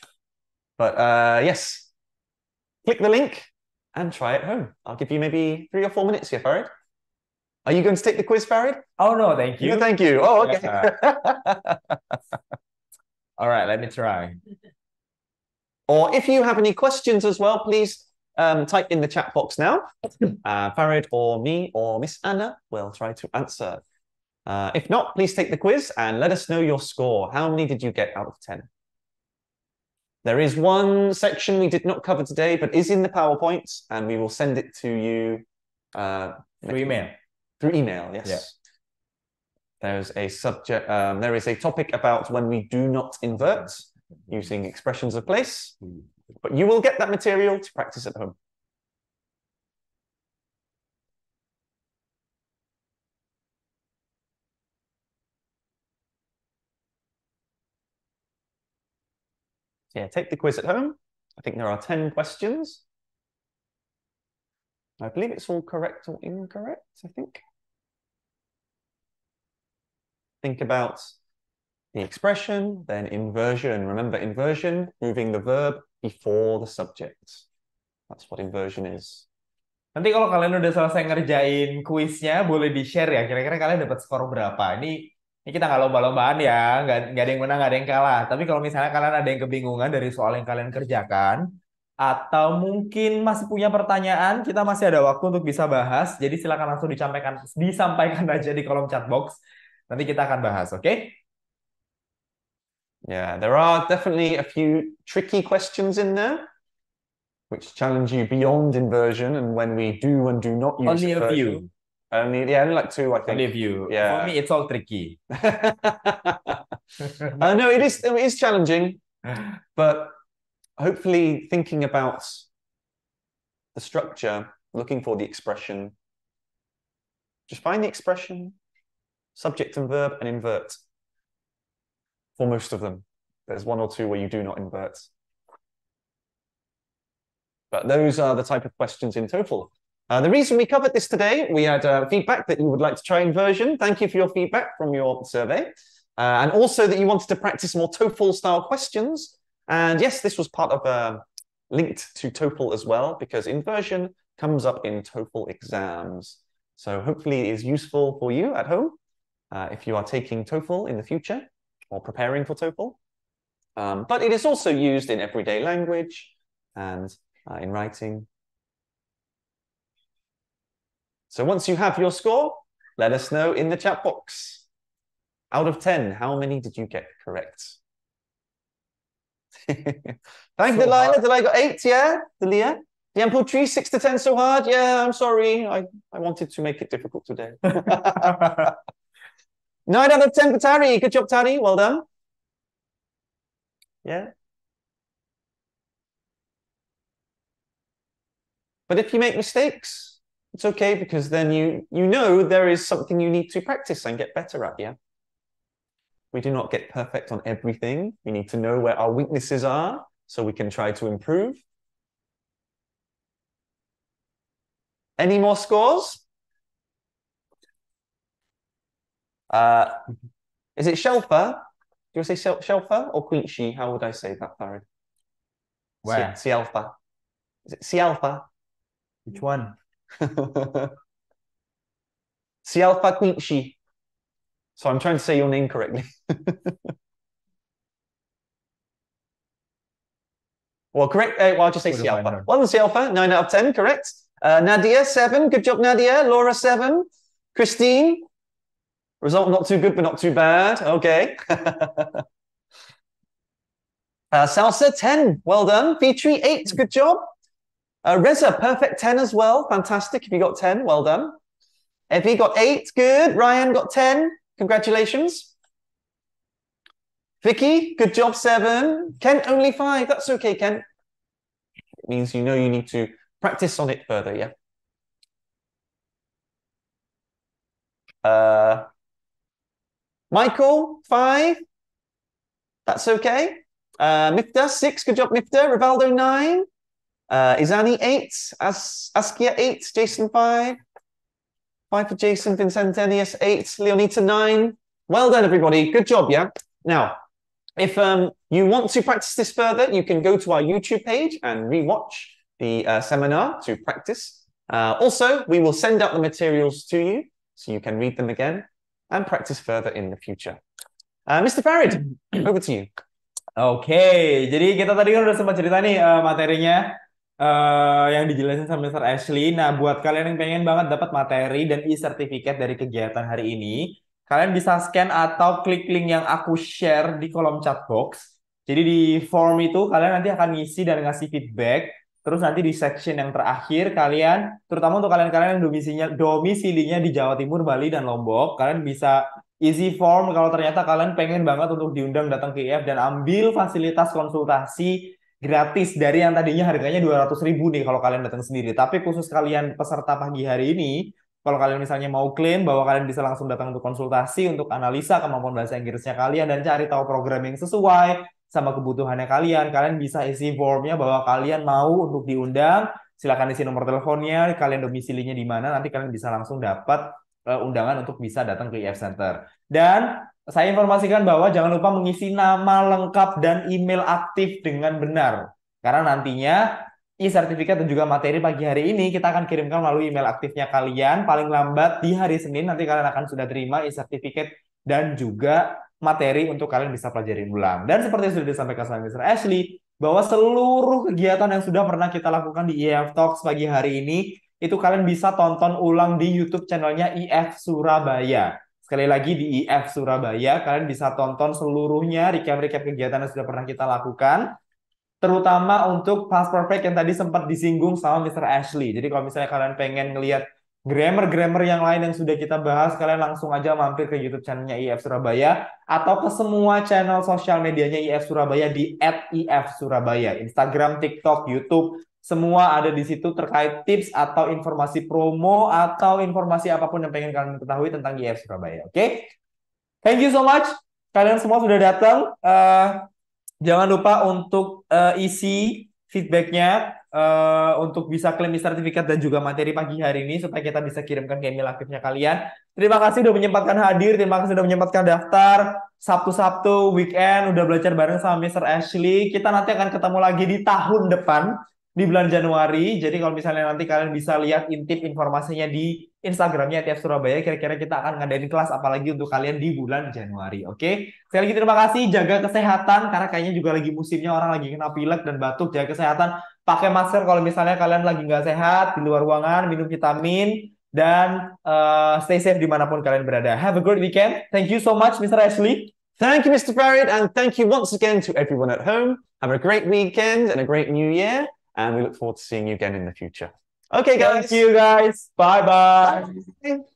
But yes, click the link and try it home. I'll give you maybe 3 or 4 minutes here, Farid. Are you going to take the quiz, Farid? Oh, no, thank you. No, thank you. Oh, okay. All right, let me try. Or if you have any questions as well, please type in the chat box now. Farid or me or Miss Anna will try to answer. If not, please take the quiz and let us know your score. How many did you get out of 10? There is one section we did not cover today, but is in the PowerPoint, and we will send it to you Through email. Through email, yes. Yeah. There's a subject. There is a topic about when we do not invert using expressions of place, but you will get that material to practice at home. Yeah, take the quiz at home. I think there are 10 questions. I believe it's all correct or incorrect, I think. Think about the expression, then inversion. Remember, inversion, moving the verb before the subject. That's what inversion is. Nanti kalau kalian udah selesai ngerjain kuisnya, boleh di-share ya. Kira-kira kalian dapat skor berapa? Ini kita nggak lomba-lombaan ya, nggak ada yang menang, nggak ada yang kalah. Tapi kalau misalnya kalian ada yang kebingungan dari soal yang kalian kerjakan, atau mungkin masih punya pertanyaan, kita masih ada waktu untuk bisa bahas. Jadi silakan langsung disampaikan aja di kolom chat box. Nanti kita akan bahas, oke? Yeah, there are definitely a few tricky questions in there, which challenge you beyond inversion and when we do and do not use Only a inversion. few. Only like 2, I think. Only a few. Yeah. For me, it's all tricky. No, it is challenging, but hopefully thinking about the structure, looking for the expression, just find the expression, subject and verb, and invert. For most of them. There's 1 or 2 where you do not invert. But those are the type of questions in TOEFL. The reason we covered this today, we had feedback that you would like to try inversion. Thank you for your feedback from your survey. And also that you wanted to practice more TOEFL-style questions. And yes, this was part of linked to TOEFL as well, because inversion comes up in TOEFL exams. So hopefully it is useful for you at home if you are taking TOEFL in the future or preparing for TOEFL. But it is also used in everyday language and in writing. So once you have your score, let us know in the chat box. Out of 10, how many did you get correct? Thank you, Delilah. Delilah got 8, yeah? Delia? Dian Putri, 6 to 10 so hard? Yeah, I'm sorry. I wanted to make it difficult today. 9 out of 10 for Tari. Good job, Tari. Well done. Yeah. But if you make mistakes, it's okay, because then you know there is something you need to practice and get better at, yeah? We do not get perfect on everything. We need to know where our weaknesses are so we can try to improve. Any more scores? Is it Shelfa? Do you say Shelfa or Quincy? How would I say that, Farid? Where? Cialfa. Is it Cialfa? Which one? Cialfa Quincy. So I'm trying to say your name correctly. Well, correct. Well, I'll just say Cialfa. Well done, Cialfa. 9 out of 10, correct. Nadia, 7. Good job, Nadia. Laura, 7. Christine, result not too good, but not too bad. Okay. Salsa, 10. Well done. Fitri, 8. Good job. Reza, perfect 10 as well. Fantastic. If you got 10, well done. Evie got 8. Good. Ryan got 10. Congratulations. Vicky, good job, 7. Kent, only 5. That's okay, Kent. It means you know you need to practice on it further, yeah? Michael, 5. That's okay. Mifta, 6. Good job, Mifta. Rivaldo, 9. Izani, 8. Askia, 8. Jason, 5. 5 for Jason. Vincentenius, 8. Leonita, 9. Well done, everybody. Good job, yeah? Now, if you want to practice this further, you can go to our YouTube page and rewatch the seminar to practice. Also, we will send out the materials to you so you can read them again and practice further in the future. Mr. Farid, over to you. Oke, jadi kita tadi kan udah sempat cerita nih materinya yang dijelasin sama Mr. Ashley. Nah, buat kalian yang pengen banget dapat materi dan e-certificate dari kegiatan hari ini, kalian bisa scan atau klik link yang aku share di kolom chat box. Jadi di form itu kalian nanti akan ngisi dan ngasih feedback. Terus nanti di section yang terakhir kalian, terutama untuk kalian-kalian yang domisilinya di Jawa Timur, Bali, dan Lombok, kalian bisa isi form kalau ternyata kalian pengen banget untuk diundang datang ke IF dan ambil fasilitas konsultasi gratis dari yang tadinya harganya 200.000 nih kalau kalian datang sendiri. Tapi khusus kalian peserta pagi hari ini, kalau kalian misalnya mau klaim bahwa kalian bisa langsung datang untuk konsultasi, untuk analisa kemampuan bahasa Inggrisnya kalian, dan cari tahu program yang sesuai sama kebutuhannya kalian, kalian bisa isi formnya bahwa kalian mau untuk diundang, silakan isi nomor teleponnya, kalian domisilinya di mana, nanti kalian bisa langsung dapat undangan untuk bisa datang ke IF Center. Dan saya informasikan bahwa jangan lupa mengisi nama lengkap dan email aktif dengan benar. Karena nantinya e-sertifikat dan juga materi pagi hari ini kita akan kirimkan melalui email aktifnya kalian. Paling lambat di hari Senin nanti kalian akan sudah terima e-sertifikat dan juga materi untuk kalian bisa pelajarin ulang. Dan seperti yang sudah disampaikan sama Mr. Ashley, bahwa seluruh kegiatan yang sudah pernah kita lakukan di IF Talks pagi hari ini, itu kalian bisa tonton ulang di YouTube channelnya IF Surabaya. Sekali lagi di IF Surabaya, kalian bisa tonton seluruhnya recap-recap kegiatan yang sudah pernah kita lakukan, terutama untuk Past Perfect yang tadi sempat disinggung sama Mr. Ashley. Jadi kalau misalnya kalian pengen ngelihat grammar-grammar yang lain yang sudah kita bahas, kalian langsung aja mampir ke YouTube channelnya IF Surabaya atau ke semua channel sosial medianya IF Surabaya di @IF_Surabaya, Instagram, TikTok, YouTube, semua ada di situ terkait tips atau informasi promo atau informasi apapun yang pengen kalian ketahui tentang IF Surabaya. Oke? Thank you so much. Kalian semua sudah datang. Jangan lupa untuk isi feedbacknya untuk bisa klaim sertifikat dan juga materi pagi hari ini supaya kita bisa kirimkan ke email aktifnya kalian. Terima kasih sudah menyempatkan hadir, terima kasih sudah menyempatkan daftar. Sabtu-Sabtu weekend udah belajar bareng sama Mr. Ashley. Kita nanti akan ketemu lagi di tahun depan di bulan Januari. Jadi kalau misalnya nanti kalian bisa lihat intip informasinya di Instagramnya IF Surabaya, kira-kira kita akan ngadain kelas apalagi untuk kalian di bulan Januari. Oke? Sekali lagi terima kasih, jaga kesehatan karena kayaknya juga lagi musimnya orang lagi kena pilek dan batuk. Jaga kesehatan, pakai masker kalau misalnya kalian lagi nggak sehat, di luar ruangan, minum vitamin, dan stay safe dimanapun kalian berada. Have a great weekend. Thank you so much, Mr. Ashley. Thank you, Mr. Farid, and thank you once again to everyone at home. Have a great weekend and a great new year, and we look forward to seeing you again in the future. Okay, guys. Thank you, guys. Bye-bye. Bye.